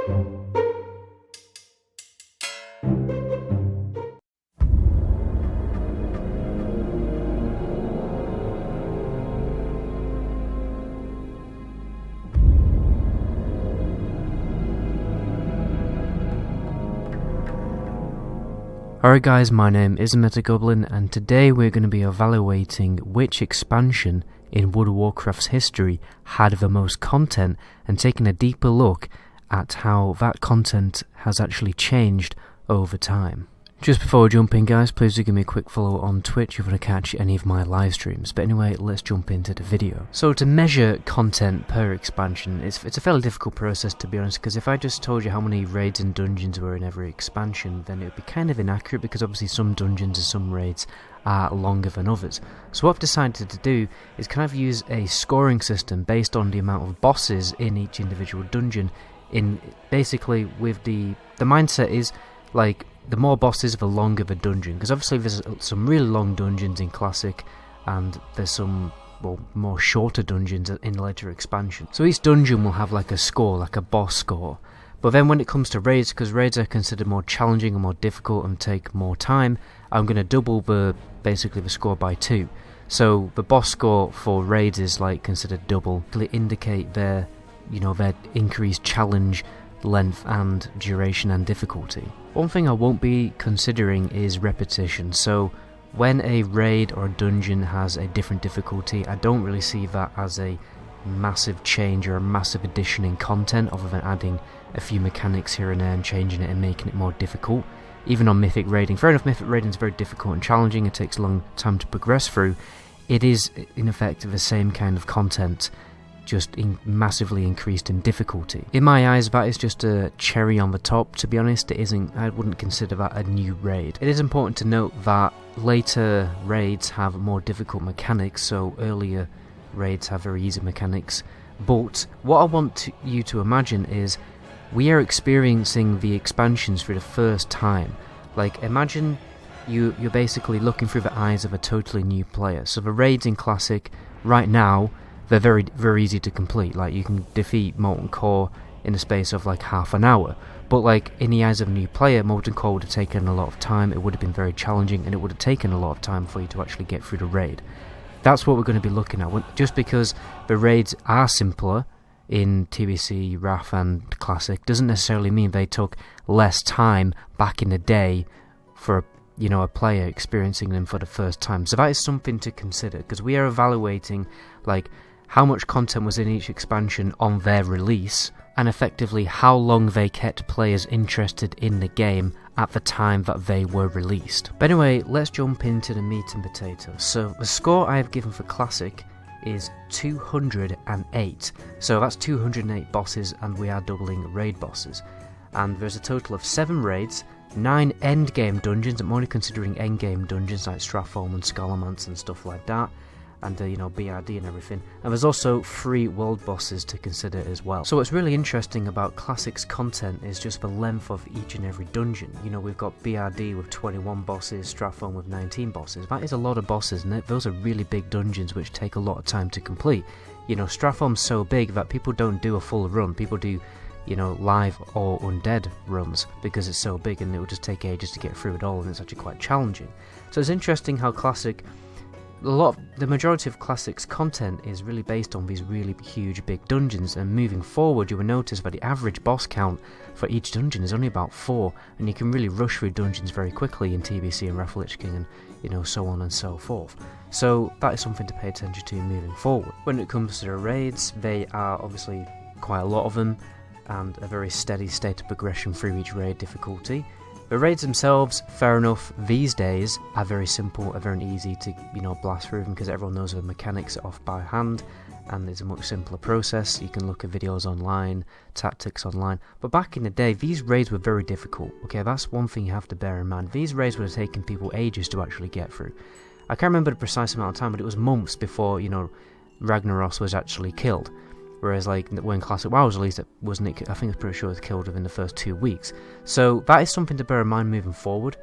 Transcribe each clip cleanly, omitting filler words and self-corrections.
Alright guys, my name is MetaGoblin, and today we're going to be evaluating which expansion in World of Warcraft's history had the most content and taking a deeper look at how that content has actually changed over time. Just before we jump in guys, please do give me a quick follow on Twitch if you want to catch any of my live streams. But anyway, let's jump into the video. So to measure content per expansion, it's a fairly difficult process to be honest, because if I just told you how many raids and dungeons were in every expansion, then it would be kind of inaccurate, because obviously some dungeons and some raids are longer than others. So what I've decided to do is kind of use a scoring system based on the amount of bosses in each individual dungeon, in basically with the mindset is like, the more bosses, the longer the dungeon, because obviously there's some really long dungeons in Classic, and there's some, well, more shorter dungeons in later expansion. So each dungeon will have like a score, like a boss score. But then when it comes to raids, because raids are considered more challenging and more difficult and take more time, I'm going to double basically the score by 2. So the boss score for raids is like considered double, to indicate their increased challenge, length and duration and difficulty. One thing I won't be considering is repetition, so when a raid or a dungeon has a different difficulty, I don't really see that as a massive change or a massive addition in content, other than adding a few mechanics here and there and changing it and making it more difficult. Even on Mythic raiding, fair enough, Mythic raiding is very difficult and challenging, it takes a long time to progress through. It is in effect the same kind of content, just massively increased in difficulty. In my eyes, that is just a cherry on the top, to be honest. I wouldn't consider that a new raid. It is important to note that later raids have more difficult mechanics, so earlier raids have very easy mechanics. But what I want you to imagine is, we are experiencing the expansions for the first time. Like, imagine you're basically looking through the eyes of a totally new player. So the raids in Classic, right now, they're very, very easy to complete. Like, you can defeat Molten Core in the space of like half an hour. But like, in the eyes of a new player, Molten Core would have taken a lot of time, it would have been very challenging, and it would have taken a lot of time for you to actually get through the raid. That's what we're going to be looking at. Just because the raids are simpler in TBC, Wrath and Classic, doesn't necessarily mean they took less time back in the day for a player experiencing them for the first time. So that is something to consider, because we are evaluating like how much content was in each expansion on their release, and effectively how long they kept players interested in the game at the time that they were released. But anyway, let's jump into the meat and potatoes. So the score I have given for Classic is 208. So that's 208 bosses, and we are doubling raid bosses. And there's a total of 7 raids, 9 endgame dungeons. I'm only considering endgame dungeons like Stratholme and Scholomance and stuff like that, and BRD and everything. And there's also 3 world bosses to consider as well. So what's really interesting about Classic's content is just the length of each and every dungeon. We've got BRD with 21 bosses, Stratholme with 19 bosses. That is a lot of bosses, and those are really big dungeons which take a lot of time to complete. Stratholme's so big that people don't do a full run. People do live or undead runs, because it's so big and it would just take ages to get through it all, and it's actually quite challenging. So it's interesting how the majority of Classic's content is really based on these really huge big dungeons, and moving forward you will notice that the average boss count for each dungeon is only about 4, and you can really rush through dungeons very quickly in TBC and Wrath of Lich King, and so on and so forth. So that is something to pay attention to moving forward. When it comes to the raids, they are obviously quite a lot of them, and a very steady state of progression through each raid difficulty. The raids themselves, fair enough, these days are very simple, are very easy to blast through them, because everyone knows the mechanics are off by hand, and it's a much simpler process. You can look at videos online, tactics online. But back in the day, these raids were very difficult. Okay, that's one thing you have to bear in mind. These raids would have taken people ages to actually get through. I can't remember the precise amount of time, but it was months before Ragnaros was actually killed. Whereas like when Classic WoW was released, I think I'm pretty sure it was killed within the first 2 weeks. So that is something to bear in mind moving forward,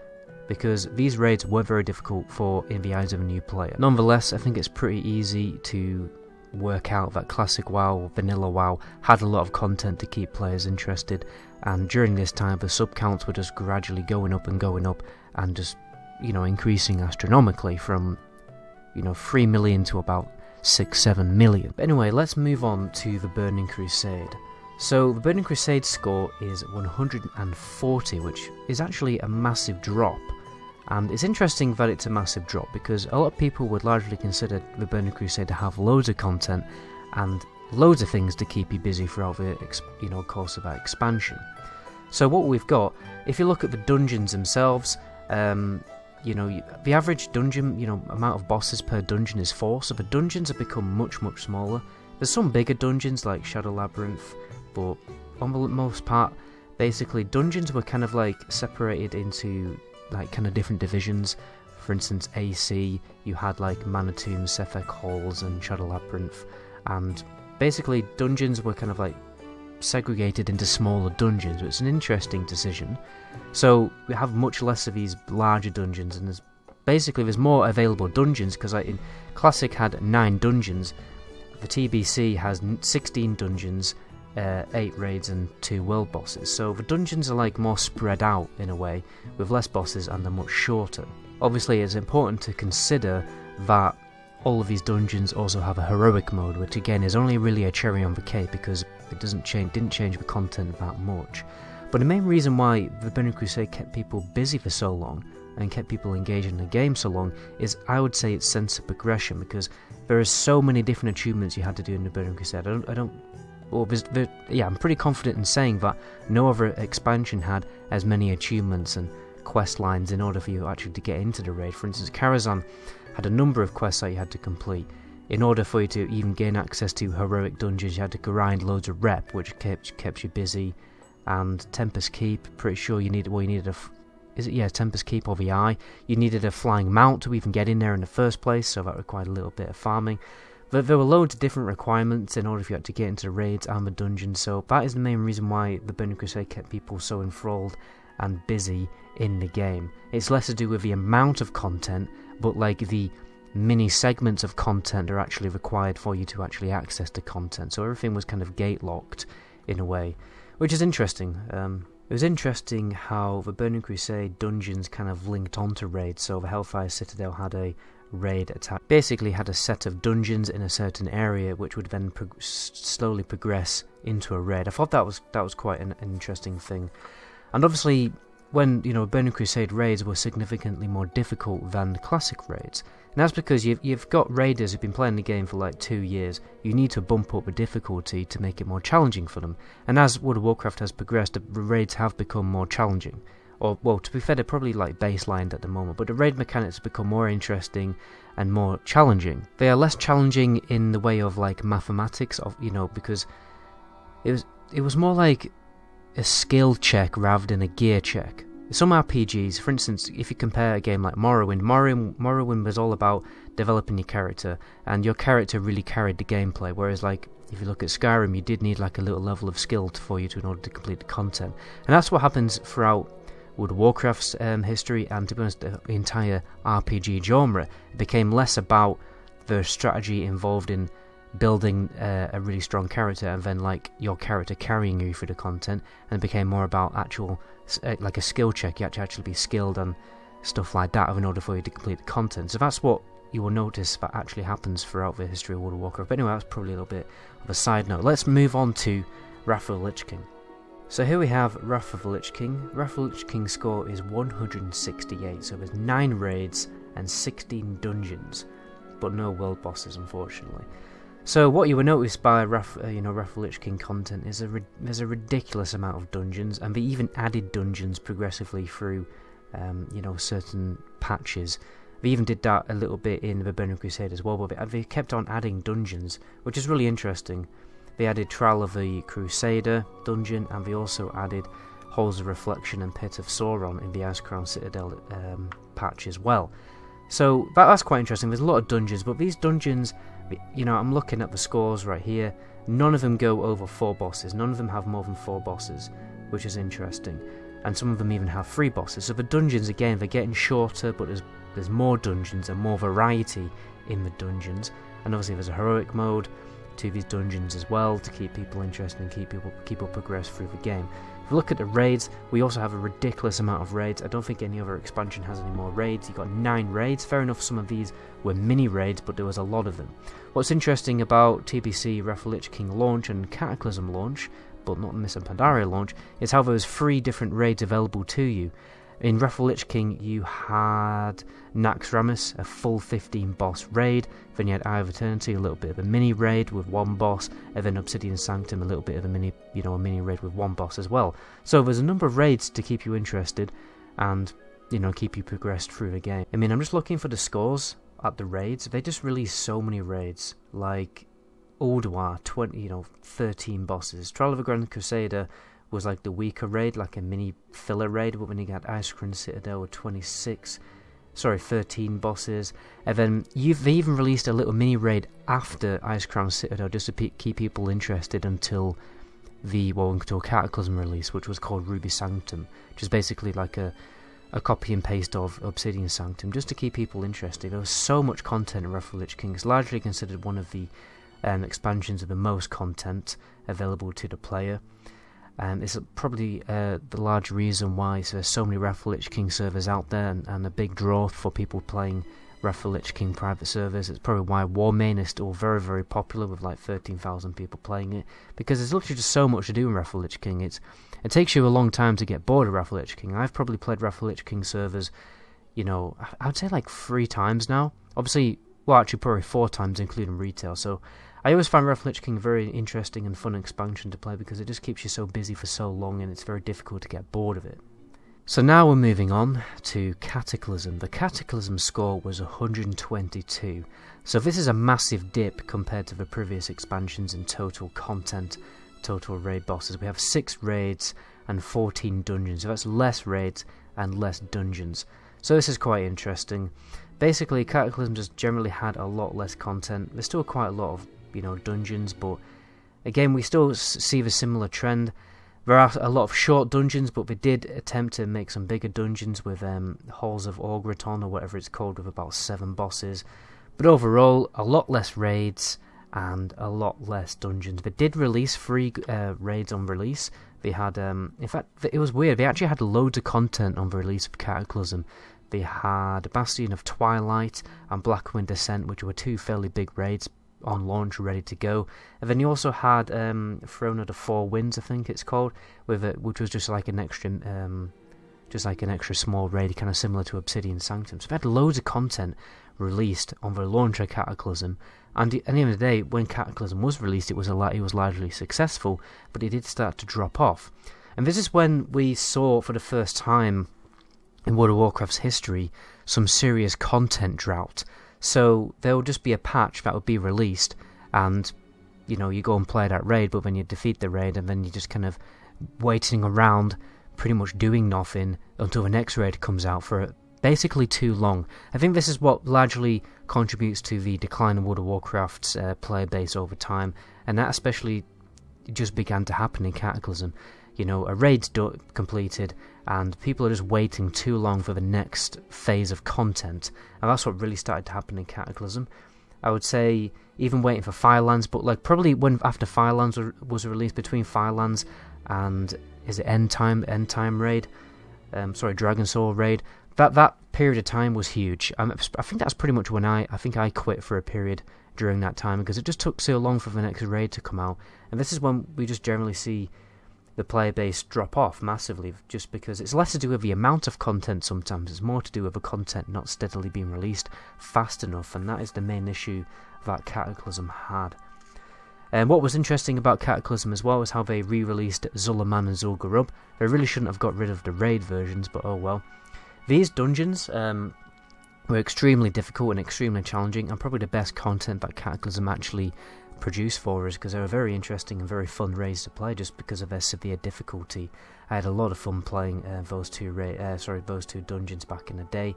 because these raids were very difficult in the eyes of a new player. Nonetheless, I think it's pretty easy to work out that classic WoW, vanilla WoW, had a lot of content to keep players interested, and during this time the sub counts were just gradually going up and just, you know, increasing astronomically from, you know, 3 million to about 6-7 million. But anyway, let's move on to the Burning Crusade. So the Burning Crusade score is 140, which is actually a massive drop. And it's interesting that it's a massive drop because a lot of people would largely consider the Burning Crusade to have loads of content and loads of things to keep you busy throughout the course of that expansion. So what we've got, if you look at the dungeons themselves, you know, the average dungeon, you know, amount of bosses per dungeon is 4, so the dungeons have become much smaller. There's some bigger dungeons like Shadow Labyrinth, but on the most part, basically dungeons were kind of like separated into like kind of different divisions. For instance, AC, you had like Mana Tombs, Sephek Halls and Shadow Labyrinth, and basically dungeons were kind of like segregated into smaller dungeons. It's an interesting decision. So we have much less of these larger dungeons, and there's more available dungeons, because like in Classic had 9 dungeons, the TBC has 16 dungeons, 8 raids and 2 world bosses, so the dungeons are like more spread out in a way, with less bosses and they're much shorter. Obviously it's important to consider that all of these dungeons also have a heroic mode, which again is only really a cherry on the cake because it didn't change the content that much. But the main reason why the Burning Crusade kept people busy for so long and kept people engaged in the game so long is, I would say, its sense of progression, because there are so many different achievements you had to do in the Burning Crusade. I'm pretty confident in saying that no other expansion had as many achievements and quest lines in order for you actually to get into the raid. For instance, Karazhan had a number of quests that you had to complete. In order for you to even gain access to heroic dungeons, you had to grind loads of rep, which kept you busy. And Tempest Keep, pretty sure you needed Tempest Keep or the Eye. You needed a flying mount to even get in there in the first place, so that required a little bit of farming. But there were loads of different requirements in order for you to get into the raids and the dungeons, so that is the main reason why the Burning Crusade kept people so enthralled and busy in the game. It's less to do with the amount of content, but like the mini segments of content are actually required for you to actually access the content. So everything was kind of gate locked in a way, which is interesting. It was interesting how the Burning Crusade dungeons kind of linked onto raids. So the Hellfire Citadel had a raid attack, basically had a set of dungeons in a certain area, which would then slowly progress into a raid. I thought that was quite an interesting thing. And obviously, when Burning Crusade raids were significantly more difficult than the classic raids, and that's because you've got raiders who've been playing the game for like 2 years. You need to bump up the difficulty to make it more challenging for them. And as World of Warcraft has progressed, the raids have become more challenging. Or, well, to be fair, they're probably like baselined at the moment, but the raid mechanics have become more interesting and more challenging. They are less challenging in the way of like mathematics, because it was more like a skill check rather than a gear check. Some RPGs, for instance, if you compare a game like Morrowind was all about developing your character, and your character really carried the gameplay, whereas like if you look at Skyrim, you did need like a little level of skill for you in order to complete the content. And that's what happens throughout World of Warcraft's history, and to be honest, the entire RPG genre. It became less about the strategy involved in building a really strong character and then like your character carrying you through the content, and it became more about actual like a skill check. You had to actually be skilled and stuff like that in order for you to complete the content. So that's what you will notice that actually happens throughout the history of World of Warcraft. But anyway, that's probably a little bit of a side note. Let's move on to Wrath of the Lich King. So here we have Wrath of the Lich King. Wrath of the Lich King's score is 168, so there's 9 raids and 16 dungeons, but no world bosses, unfortunately. So what you will notice by Wrath of the Lich King content is there's a ridiculous amount of dungeons, and they even added dungeons progressively through certain patches. They even did that a little bit in the Burning Crusade as well, but they kept on adding dungeons, which is really interesting. They added Trial of the Crusader dungeon, and they also added Halls of Reflection and Pit of Sauron in the Icecrown Citadel patch as well. So that's quite interesting. There's a lot of dungeons, but these dungeons, I'm looking at the scores right here. None of them go over 4 bosses. None of them have more than 4 bosses, which is interesting. And some of them even have 3 bosses. So the dungeons, again, they're getting shorter, but there's more dungeons and more variety in the dungeons. And obviously there's a heroic mode to these dungeons as well to keep people interested and keep people progress through the game. If you look at the raids, we also have a ridiculous amount of raids. I don't think any other expansion has any more raids. You got 9 raids. Fair enough, some of these were mini raids, but there was a lot of them. What's interesting about TBC Wrath of the Lich King launch and Cataclysm launch, but not Miss and Pandaria launch, is how there was 3 different raids available to you. In Wrath of the Lich King, you had Naxxramas, a full 15 boss raid. Then you had Eye of Eternity, a little bit of a mini raid with 1 boss, and then Obsidian Sanctum, a little bit of a mini raid with 1 boss as well. So there's a number of raids to keep you interested and, keep you progressed through the game. I mean, I'm just looking for the scores at the raids. They just released so many raids, like Ulduar, 13 bosses. Trial of a Grand Crusader was like the weaker raid, like a mini filler raid, but when you got Icecrown Citadel with 13 bosses, and then they even released a little mini raid after Icecrown Citadel just to keep people interested until the Cataclysm release, which was called Ruby Sanctum, which is basically like a copy and paste of Obsidian Sanctum, just to keep people interested. There was so much content in Wrath of the Lich King. It's largely considered one of the expansions with the most content available to the player. It's probably the large reason why there's so many Wrath of the Lich King servers out there, and a big draw for people playing Wrath of the Lich King private servers. It's probably why Warmain is still very, very popular with like 13,000 people playing it, because there's literally just so much to do in Wrath of the Lich King. It takes you a long time to get bored of Wrath of the Lich King. I've probably played Wrath of the Lich King servers, I'd say like 3 times now. Obviously, actually probably 4 times including retail, so I always find Wrath of the Lich King a very interesting and fun expansion to play because it just keeps you so busy for so long and it's very difficult to get bored of it. So now we're moving on to Cataclysm. The Cataclysm score was 122, so this is a massive dip compared to the previous expansions in total content, total raid bosses. We have 6 raids and 14 dungeons, so that's less raids and less dungeons. So this is quite interesting. Basically, Cataclysm just generally had a lot less content. There's still quite a lot of dungeons, but again we still see the similar trend. There are a lot of short dungeons, but they did attempt to make some bigger dungeons with Halls of Orgriton or whatever it's called, with about 7 bosses. But overall, a lot less raids and a lot less dungeons. They did release 3 raids on release. They had, in fact, it was weird. They actually had loads of content on the release of Cataclysm. They had Bastion of Twilight and Blackwind Descent, which were 2 fairly big raids on launch, ready to go. And then you also had Throne of the Four Winds, I think it's called, which was just like an extra small raid, kind of similar to Obsidian Sanctum. So they had loads of content released on the launch of Cataclysm. And at the end of the day, when Cataclysm was released, it was largely successful, but it did start to drop off. And this is when we saw, for the first time in World of Warcraft's history, some serious content drought. So there will just be a patch that will be released, and you go and play that raid, but then you defeat the raid, and then you're just kind of waiting around, pretty much doing nothing until the next raid comes out for basically too long. I think this is what largely contributes to the decline in World of Warcraft's player base over time, and that especially just began to happen in Cataclysm. A raid's completed, and people are just waiting too long for the next phase of content, and that's what really started to happen in Cataclysm. I would say even waiting for Firelands, but probably after Firelands was released, between Firelands and End Time raid, Dragonsoul raid, that period of time was huge. I think that's pretty much when I quit for a period during that time, because it just took so long for the next raid to come out, and this is when we just generally see the player base drop off massively, just because it's less to do with the amount of content sometimes, it's more to do with the content not steadily being released fast enough, and that is the main issue that Cataclysm had. And what was interesting about Cataclysm as well was how they re-released Zul'Aman and Zul'Gurub. They really shouldn't have got rid of the raid versions, but oh well. These dungeons were extremely difficult and extremely challenging, and probably the best content that Cataclysm actually produced for us, because they were very interesting and very fun raids to play just because of their severe difficulty. I had a lot of fun playing those two dungeons back in the day,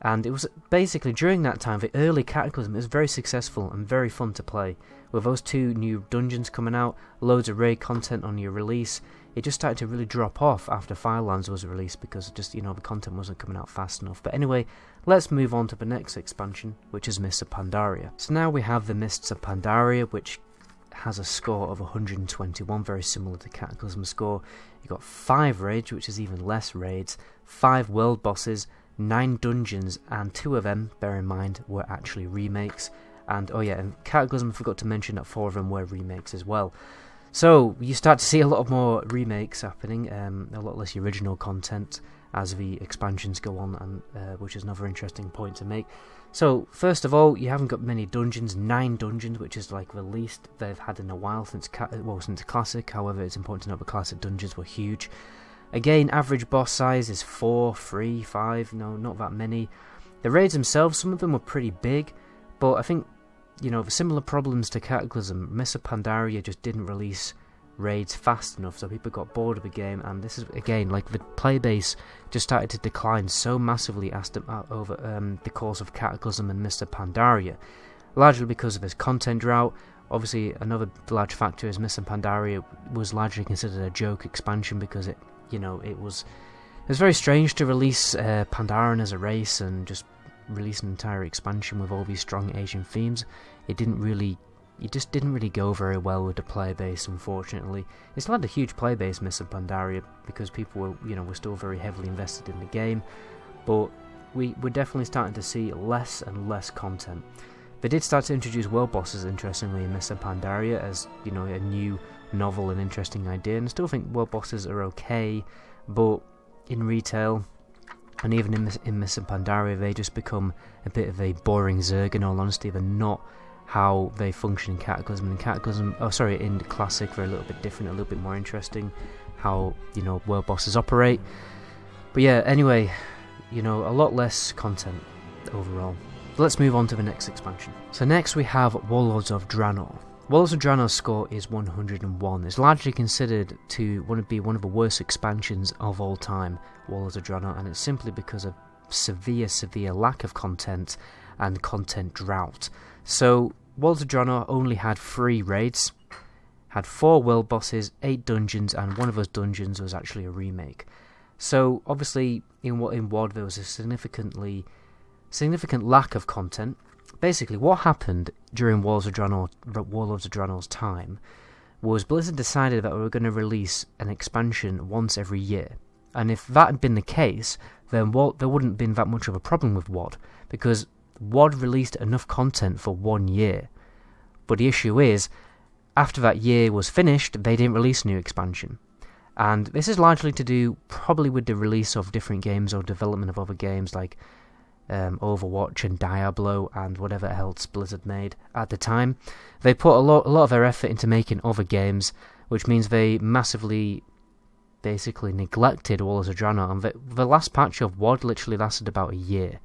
and it was basically during that time, the early Cataclysm, it was very successful and very fun to play. With those 2 new dungeons coming out, loads of raid content on your release, it just started to really drop off after Firelands was released because just, the content wasn't coming out fast enough. But anyway, let's move on to the next expansion, which is Mists of Pandaria. So now we have the Mists of Pandaria, which has a score of 121, very similar to Cataclysm's score. You've got 5 raids, which is even less raids, 5 world bosses, 9 dungeons, and 2 of them, bear in mind, were actually remakes. And oh yeah, and Cataclysm, I forgot to mention that 4 of them were remakes as well. So you start to see a lot more remakes happening, a lot less original content as the expansions go on, and which is another interesting point to make. So first of all, you haven't got many dungeons, 9 dungeons, which is like the least they've had in a while since Classic. However, it's important to note the Classic dungeons were huge. Again, average boss size is 4, 3, 5, not that many. The raids themselves, some of them were pretty big, but I think, the similar problems to Cataclysm, Mists of Pandaria just didn't release raids fast enough, so people got bored of the game, and this is, again, like the player base just started to decline so massively over the course of Cataclysm and Mists of Pandaria, largely because of its content drought. Obviously, another large factor is Mists of Pandaria was largely considered a joke expansion because it was very strange to release Pandaren as a race and just release an entire expansion with all these strong Asian themes. It just didn't really go very well with the player base, unfortunately. It still had a huge player base, Mists of Pandaria, because people were still very heavily invested in the game, but we're definitely starting to see less and less content. They did start to introduce world bosses, interestingly, in Mists of Pandaria as, a new, novel and interesting idea, and I still think world bosses are okay, but in retail, and even in Mists of Pandaria, they just become a bit of a boring Zerg, in all honesty. They're not how they function in Cataclysm. In Classic, they're a little bit different, a little bit more interesting, how, world bosses operate. But yeah, anyway, a lot less content overall. Let's move on to the next expansion. So next we have Warlords of Draenor. Warlords of Draenor's score is 101. It's largely considered to be one of the worst expansions of all time, Warlords of Draenor, and it's simply because of severe lack of content and content drought. So Warlords of Draenor only had 3 raids, had 4 world bosses, 8 dungeons, and one of those dungeons was actually a remake. So obviously in WoD there was a significant lack of content. Basically, what happened during Warlords of Draenor's time was Blizzard decided that we were going to release an expansion once every year. And if that had been the case, then there wouldn't have been that much of a problem with WoD, because WoD released enough content for 1 year. But the issue is, after that year was finished, they didn't release a new expansion. And this is largely to do probably with the release of different games or development of other games like Overwatch and Diablo and whatever else Blizzard made at the time. They put a lot of their effort into making other games, which means they massively basically neglected Warlords of Draenor, and the last patch of WoD literally lasted about a year,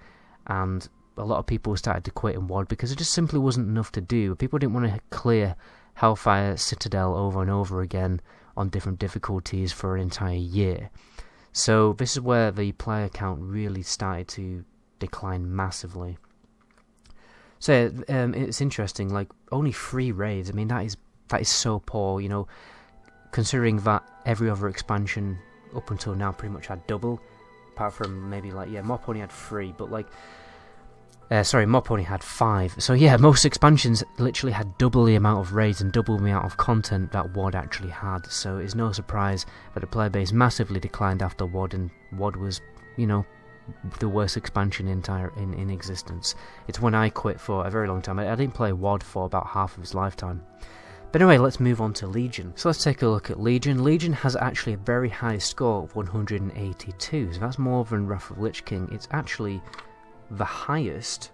and a lot of people started to quit in WoD because it just simply wasn't enough to do. People didn't want to clear Hellfire Citadel over and over again on different difficulties for an entire year. So this is where the player count really started to decline massively. So it's interesting, like only 3 raids. I mean, that is so poor, considering that every other expansion up until now pretty much had double, apart from maybe MoP only had 3, but MoP only had 5. So yeah, most expansions literally had double the amount of raids and double the amount of content that WoD actually had. So it's no surprise that the player base massively declined after WoD, and WoD was, the worst expansion in existence. It's when I quit for a very long time. I didn't play WoD for about half of its lifetime. But anyway, let's move on to Legion. So let's take a look at Legion. Legion has actually a very high score of 182, so that's more than Wrath of Lich King. It's actually the highest,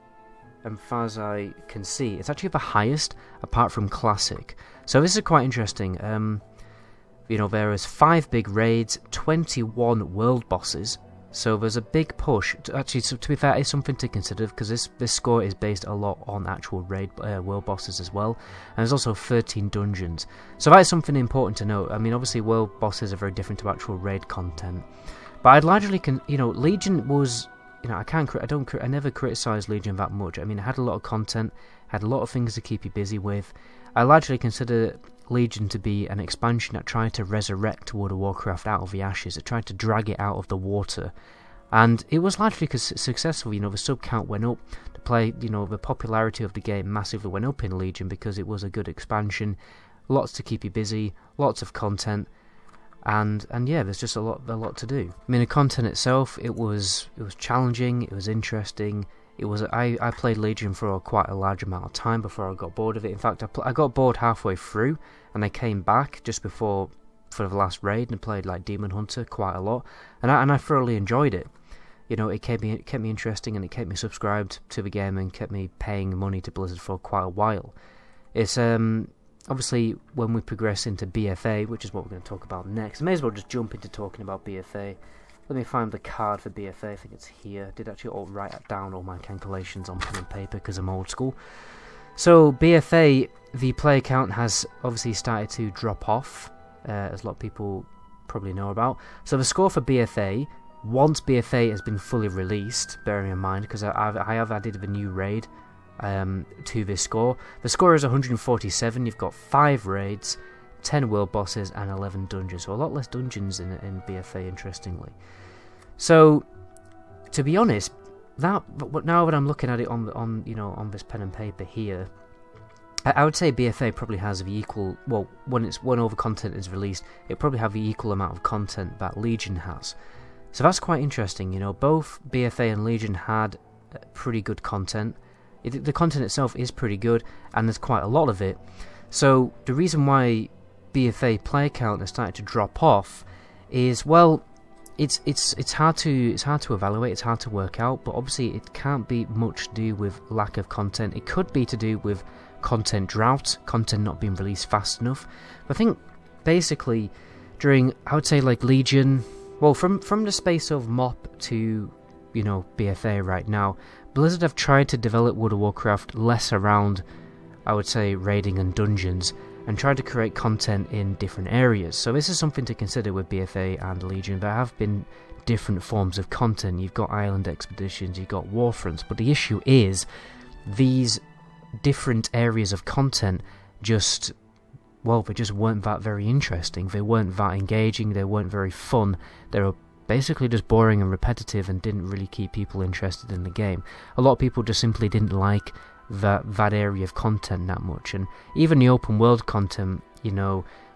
as far as I can see. It's actually the highest apart from Classic. So this is quite interesting. There is 5 big raids, 21 world bosses. So there's a big push. To be fair, it's something to consider, because this score is based a lot on actual raid world bosses as well. And there's also 13 dungeons. So that is something important to note. I mean, obviously world bosses are very different to actual raid content. But I'd largely, Legion was, I never criticised Legion that much. I mean, it had a lot of content, had a lot of things to keep you busy with. I largely consider Legion to be an expansion that tried to resurrect World of Warcraft out of the ashes. It tried to drag it out of the water, and it was largely successful. The sub count went up, the popularity of the game massively went up in Legion because it was a good expansion, lots to keep you busy, lots of content. And yeah, there's just a lot to do. I mean, the content itself, it was challenging, it was interesting. I played Legion for quite a large amount of time before I got bored of it. In fact, I got bored halfway through, and I came back just before for the last raid and played like Demon Hunter quite a lot, and I thoroughly enjoyed it. It kept me interesting, and it kept me subscribed to the game and kept me paying money to Blizzard for quite a while. It's obviously, when we progress into BFA, which is what we're going to talk about next, I may as well just jump into talking about BFA. Let me find the card for BFA, I think it's here. I did actually write down all my calculations on pen and paper because I'm old school. So, BFA, the player count has obviously started to drop off, as a lot of people probably know about. So the score for BFA, once BFA has been fully released, bearing in mind, because I have added the new raid to this score. The score is 147. You've got 5 raids, 10 world bosses, and 11 dungeons. So a lot less dungeons in BFA, interestingly. So, to be honest, now that I'm looking at it on this pen and paper here, I would say BFA probably has the equal. Well, when all the content is released, it probably have the equal amount of content that Legion has. So that's quite interesting. Both BFA and Legion had pretty good content. The content itself is pretty good, and there's quite a lot of it. So the reason why BFA player count has started to drop off is, well, it's hard to evaluate, it's hard to work out, but obviously it can't be much to do with lack of content. It could be to do with content drought, content not being released fast enough. But I think basically during, I would say, like Legion, well, from the space of MOP to BFA right now, Blizzard have tried to develop World of Warcraft less around, I would say, raiding and dungeons, and tried to create content in different areas. So this is something to consider with BFA and Legion. There have been different forms of content. You've got island expeditions, you've got warfronts, but the issue is these different areas of content they just weren't that very interesting. They weren't that engaging, they weren't very fun, they were basically just boring and repetitive and didn't really keep people interested in the game. A lot of people just simply didn't like that area of content that much, and even the open world content,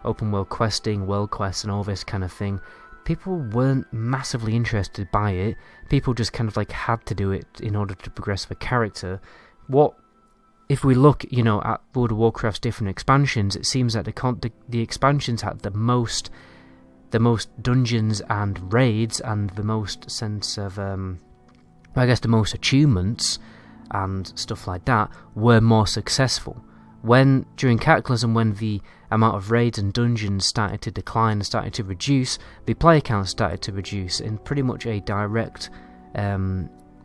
open world questing, world quests and all this kind of thing, people weren't massively interested by it. People just kind of like had to do it in order to progress the character. If we look, at World of Warcraft's different expansions, it seems that the expansions had the most dungeons and raids and the most sense of, the most achievements and stuff like that were more successful. During Cataclysm, when the amount of raids and dungeons started to decline and started to reduce, the player count started to reduce in pretty much a direct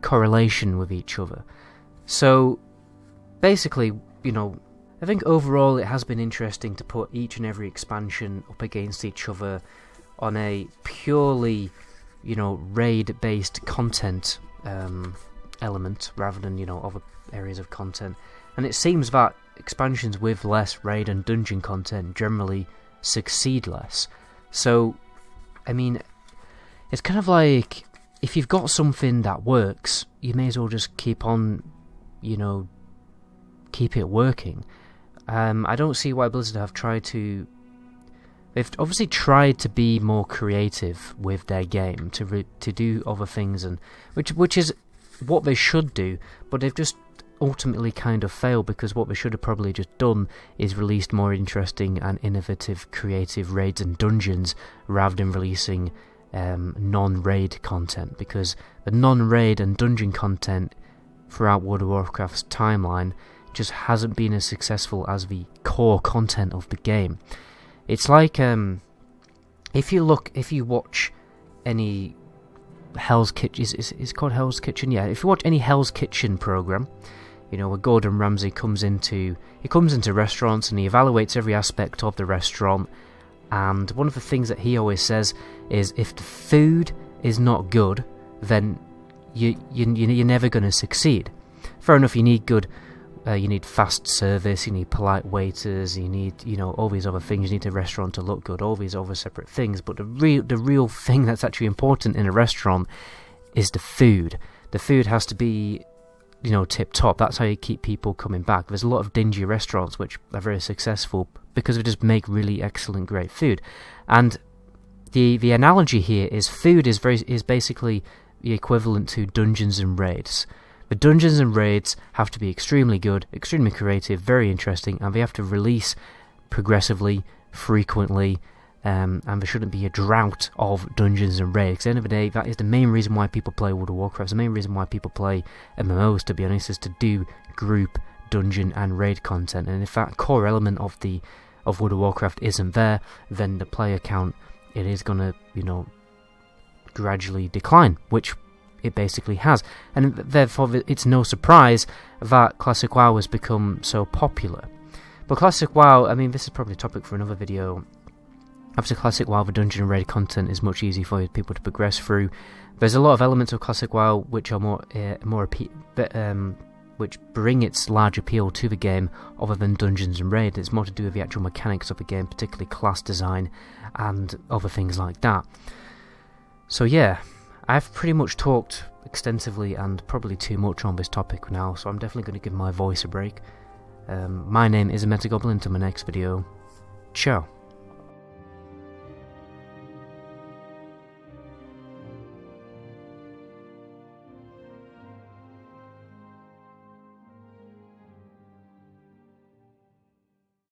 correlation with each other. So basically, I think overall it has been interesting to put each and every expansion up against each other on a purely, raid-based content element rather than, other areas of content. And it seems that expansions with less raid and dungeon content generally succeed less. So, I mean, it's kind of like, if you've got something that works, you may as well just keep on, keep it working. I don't see why Blizzard have tried to... They've obviously tried to be more creative with their game, to do other things, and which is what they should do, but they've just ultimately kind of failed, because what they should have probably just done is released more interesting and innovative creative raids and dungeons rather than releasing non-raid content, because the non-raid and dungeon content throughout World of Warcraft's timeline just hasn't been as successful as the core content of the game. It's like if you watch any Hell's Kitchen, is called Hell's Kitchen? Yeah, if you watch any Hell's Kitchen program, where Gordon Ramsay comes into restaurants and he evaluates every aspect of the restaurant, and one of the things that he always says is, if the food is not good, then you're never going to succeed. Fair enough, you need good You need fast service, you need polite waiters, you need, all these other things. You need a restaurant to look good, all these other separate things. But the real thing that's actually important in a restaurant is the food. The food has to be, tip top. That's how you keep people coming back. There's a lot of dingy restaurants which are very successful because they just make really excellent, great food. And the analogy here is food is basically the equivalent to dungeons and raids. The dungeons and raids have to be extremely good, extremely creative, very interesting, and they have to release progressively, frequently, and there shouldn't be a drought of dungeons and raids. At the end of the day, that is the main reason why people play World of Warcraft. The main reason why people play MMOs, to be honest, is to do group, dungeon, and raid content. And if that core element of World of Warcraft isn't there, then the player count, it is gonna, gradually decline, which it basically has, and therefore it's no surprise that Classic WoW has become so popular. But Classic WoW, I mean, this is probably a topic for another video. After Classic WoW, the dungeon and raid content is much easier for people to progress through. There's a lot of elements of Classic WoW which are which bring its large appeal to the game, other than dungeons and raids. It's more to do with the actual mechanics of the game, particularly class design and other things like that. So yeah, I've pretty much talked extensively and probably too much on this topic now, so I'm definitely going to give my voice a break. My name is Metagoblin. Until my next video, ciao.